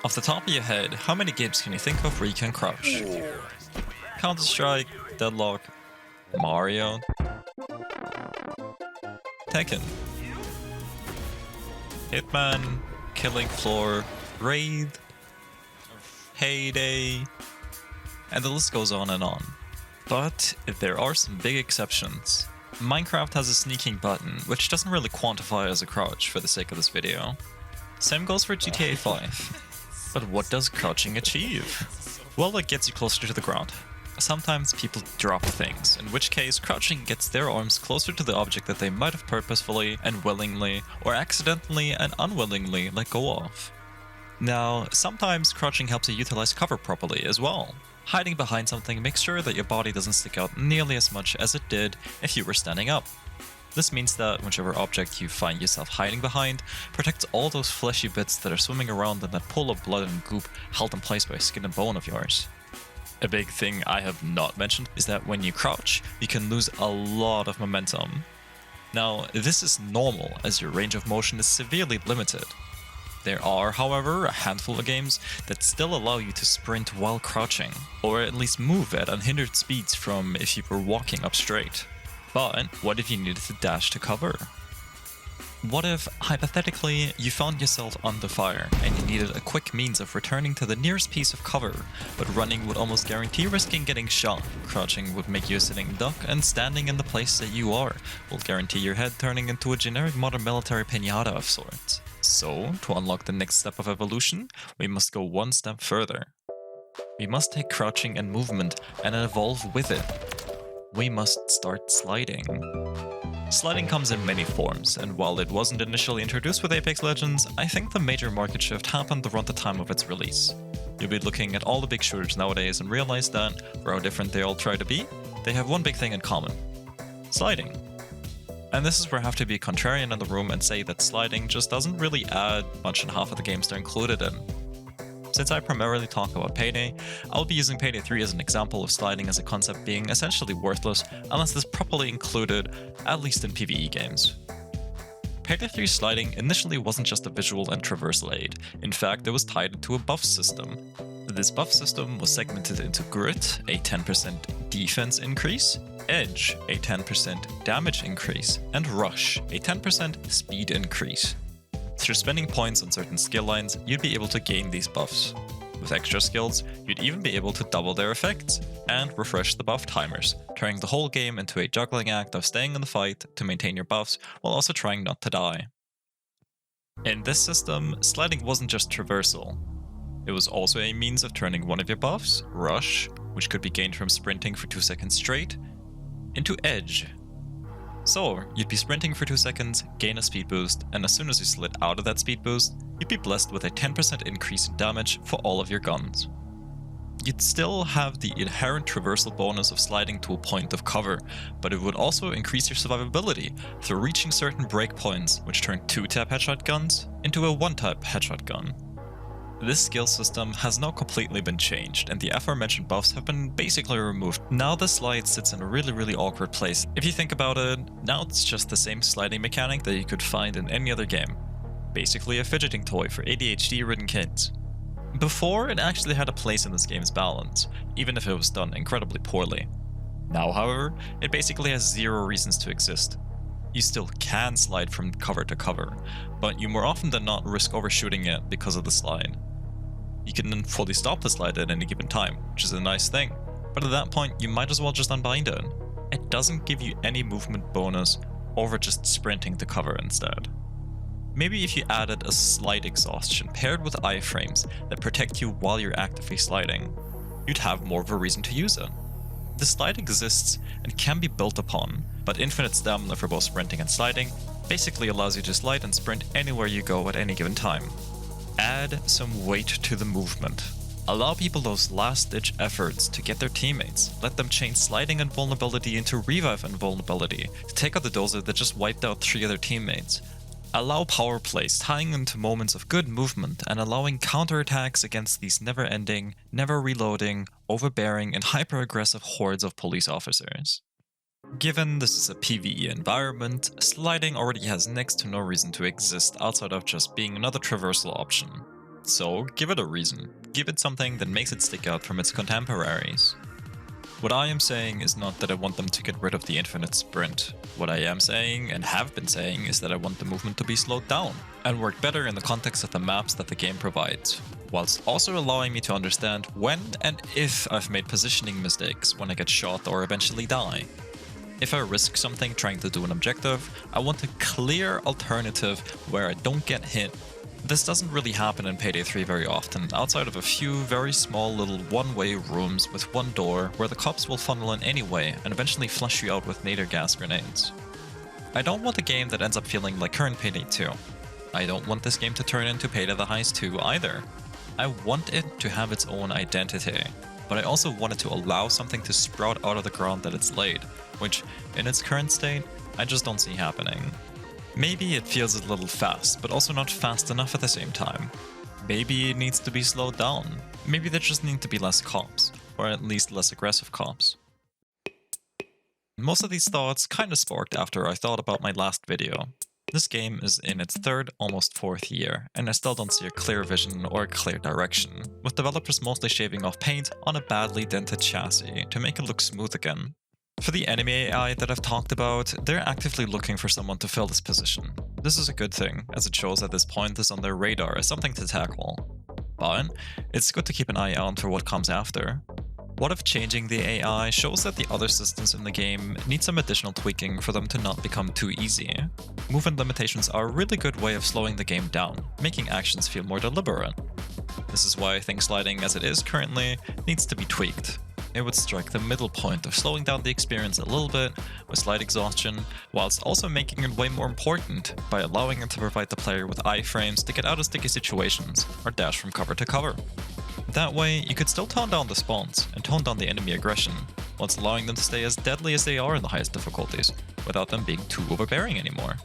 Off the top of your head, how many games can you think of where you can crouch? Counter-Strike, Deadlock, Mario, Tekken, Hitman, Killing Floor, Raid, Payday, and the list goes on and on. But there are some big exceptions. Minecraft has a sneaking button, which doesn't really quantify as a crouch for the sake of this video. Same goes for GTA 5. But what does crouching achieve? Well, it gets you closer to the ground. Sometimes people drop things, in which case crouching gets their arms closer to the object that they might have purposefully and willingly, or accidentally and unwillingly let go of. Now, sometimes crouching helps you utilize cover properly as well. Hiding behind something makes sure that your body doesn't stick out nearly as much as it did if you were standing up. This means that whichever object you find yourself hiding behind protects all those fleshy bits that are swimming around in that pool of blood and goop held in place by skin and bone of yours. A big thing I have not mentioned is that when you crouch, you can lose a lot of momentum. Now, this is normal as your range of motion is severely limited. There are, however, a handful of games that still allow you to sprint while crouching, or at least move at unhindered speeds from if you were walking up straight. But what if you needed to dash to cover? What if, hypothetically, you found yourself under fire and you needed a quick means of returning to the nearest piece of cover, but running would almost guarantee risking getting shot, crouching would make you a sitting duck, and standing in the place that you are will guarantee your head turning into a generic modern military piñata of sorts. So, to unlock the next step of evolution, we must go one step further. We must take crouching and movement and evolve with it. We must start sliding. Sliding comes in many forms, and while it wasn't initially introduced with Apex Legends, I think the major market shift happened around the time of its release. You'll be looking at all the big shooters nowadays and realize that, for how different they all try to be, they have one big thing in common: sliding. And this is where I have to be a contrarian in the room and say that sliding just doesn't really add much in half of the games they're included in. Since I primarily talk about Payday, I'll be using Payday 3 as an example of sliding as a concept being essentially worthless unless it's properly included, at least in PvE games. Payday 3 sliding initially wasn't just a visual and traversal aid, in fact it was tied into a buff system. This buff system was segmented into Grit, a 10% defense increase, Edge, a 10% damage increase, and Rush, a 10% speed increase. Through spending points on certain skill lines, you'd be able to gain these buffs. With extra skills, you'd even be able to double their effects, and refresh the buff timers, turning the whole game into a juggling act of staying in the fight to maintain your buffs while also trying not to die. In this system, sliding wasn't just traversal. It was also a means of turning one of your buffs, Rush, which could be gained from sprinting for 2 seconds straight, into Edge. So, you'd be sprinting for 2 seconds, gain a speed boost, and as soon as you slid out of that speed boost, you'd be blessed with a 10% increase in damage for all of your guns. You'd still have the inherent traversal bonus of sliding to a point of cover, but it would also increase your survivability through reaching certain breakpoints, which turn 2-tap headshot guns into a 1-tap headshot gun. This skill system has now completely been changed, and the aforementioned buffs have been basically removed. Now the slide sits in a really awkward place. If you think about it, now it's just the same sliding mechanic that you could find in any other game. Basically a fidgeting toy for ADHD-ridden kids. Before, it actually had a place in this game's balance, even if it was done incredibly poorly. Now, however, it basically has zero reasons to exist. You still can slide from cover to cover, but you more often than not risk overshooting it because of the slide. You can then fully stop the slide at any given time, which is a nice thing, but at that point you might as well just unbind it. It doesn't give you any movement bonus over just sprinting to cover instead. Maybe if you added a slide exhaustion paired with iframes that protect you while you're actively sliding, you'd have more of a reason to use it. The slide exists and can be built upon, but infinite stamina for both sprinting and sliding basically allows you to slide and sprint anywhere you go at any given time. Add some weight to the movement. Allow people those last-ditch efforts to get their teammates. Let them change sliding invulnerability into revive invulnerability to take out the dozer that just wiped out 3 other teammates. Allow power plays tying into moments of good movement and allowing counterattacks against these never-ending, never-reloading, overbearing, and hyper-aggressive hordes of police officers. Given this is a PvE environment, sliding already has next to no reason to exist outside of just being another traversal option. So give it a reason. Give it something that makes it stick out from its contemporaries. What I am saying is not that I want them to get rid of the infinite sprint. What I am saying, and have been saying, is that I want the movement to be slowed down and work better in the context of the maps that the game provides, whilst also allowing me to understand when and if I've made positioning mistakes when I get shot or eventually die. If I risk something trying to do an objective, I want a clear alternative where I don't get hit. This doesn't really happen in Payday 3 very often, outside of a few very small little one-way rooms with one door where the cops will funnel in anyway and eventually flush you out with nader gas grenades. I don't want a game that ends up feeling like current Payday 2. I don't want this game to turn into Payday the Heist 2 either. I want it to have its own identity, but I also want it to allow something to sprout out of the ground that it's laid, which, in its current state, I just don't see happening. Maybe it feels a little fast, but also not fast enough at the same time. Maybe it needs to be slowed down. Maybe there just need to be less cops, or at least less aggressive cops. Most of these thoughts kinda sparked after I thought about my last video. This game is in its third, almost fourth year, and I still don't see a clear vision or a clear direction, with developers mostly shaving off paint on a badly dented chassis to make it look smooth again. For the enemy AI that I've talked about, they're actively looking for someone to fill this position. This is a good thing, as it shows that this point is on their radar as something to tackle. But it's good to keep an eye out for what comes after. What if changing the AI shows that the other systems in the game need some additional tweaking for them to not become too easy? Movement limitations are a really good way of slowing the game down, making actions feel more deliberate. This is why I think sliding as it is currently needs to be tweaked. It would strike the middle point of slowing down the experience a little bit with slight exhaustion, whilst also making it way more important by allowing it to provide the player with iframes to get out of sticky situations or dash from cover to cover. That way, you could still tone down the spawns and tone down the enemy aggression, whilst allowing them to stay as deadly as they are in the highest difficulties, without them being too overbearing anymore.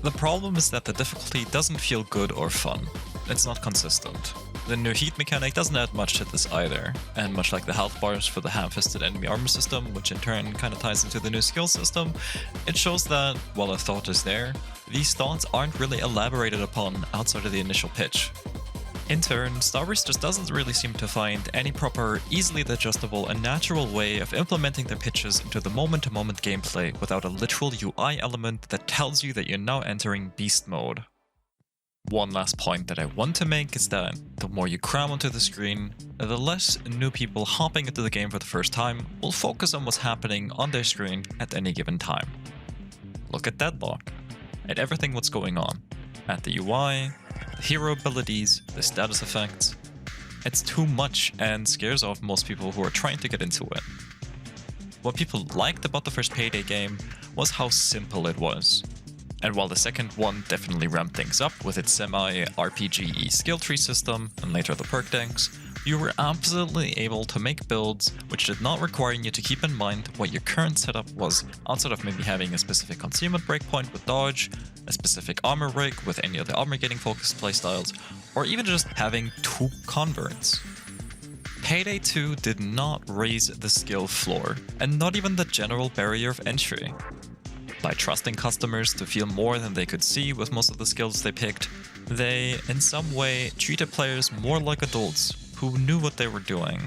The problem is that the difficulty doesn't feel good or fun. It's not consistent. The new heat mechanic doesn't add much to this either, and much like the Healthbars for the ham-fisted enemy armor system, which in turn kinda ties into the new skill system, it shows that, while a thought is there, these thoughts aren't really elaborated upon outside of the initial pitch. In turn, Starbreeze just doesn't really seem to find any proper, easily digestible and natural way of implementing their pitches into the moment-to-moment gameplay without a literal UI element that tells you that you're now entering beast mode. One last point that I want to make is that the more you cram onto the screen, the less new people hopping into the game for the first time will focus on what's happening on their screen at any given time. Look at Deadlock, at everything what's going on, at the UI, the hero abilities, the status effects. It's too much and scares off most people who are trying to get into it. What people liked about the first Payday game was how simple it was. And while the second one definitely ramped things up with its semi-RPG skill tree system and later the perk tanks, you were absolutely able to make builds which did not require you to keep in mind what your current setup was, outside of maybe having a specific concealment breakpoint with dodge, a specific armor rig with any of the armor getting focused playstyles, or even just having 2 converts. Payday 2 did not raise the skill floor, and not even the general barrier of entry. By trusting customers to feel more than they could see with most of the skills they picked, they, in some way, treated players more like adults who knew what they were doing.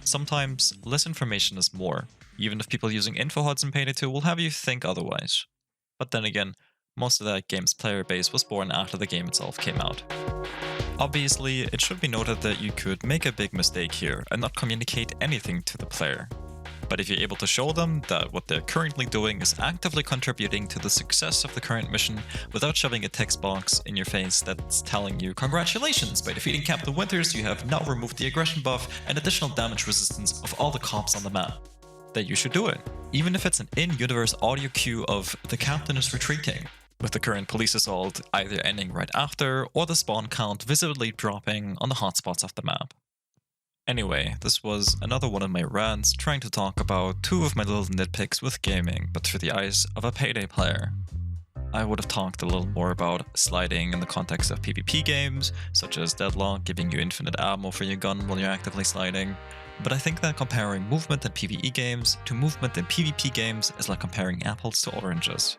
Sometimes, less information is more, even if people using info HUDs in Payday 2 will have you think otherwise. But then again, most of that game's player base was born after the game itself came out. Obviously, it should be noted that you could make a big mistake here and not communicate anything to the player. But if you're able to show them that what they're currently doing is actively contributing to the success of the current mission without shoving a text box in your face that's telling you, "Congratulations, by defeating Captain Winters, you have now removed the aggression buff and additional damage resistance of all the cops on the map," that you should do it. Even if it's an in-universe audio cue of "the captain is retreating," with the current police assault either ending right after or the spawn count visibly dropping on the hotspots of the map. Anyway, this was another one of my rants trying to talk about 2 of my little nitpicks with gaming, but through the eyes of a Payday player. I would have talked a little more about sliding in the context of PvP games, such as Deadlock giving you infinite ammo for your gun while you're actively sliding, but I think that comparing movement in PvE games to movement in PvP games is like comparing apples to oranges.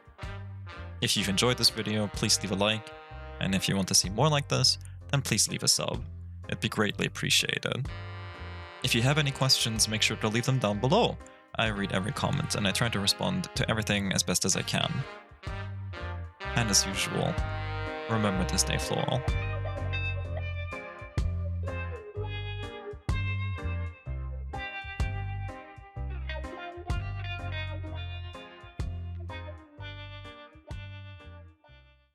If you've enjoyed this video, please leave a like, and if you want to see more like this, then please leave a sub. It'd be greatly appreciated. If you have any questions, make sure to leave them down below. I read every comment and I try to respond to everything as best as I can. And as usual, remember to stay floral.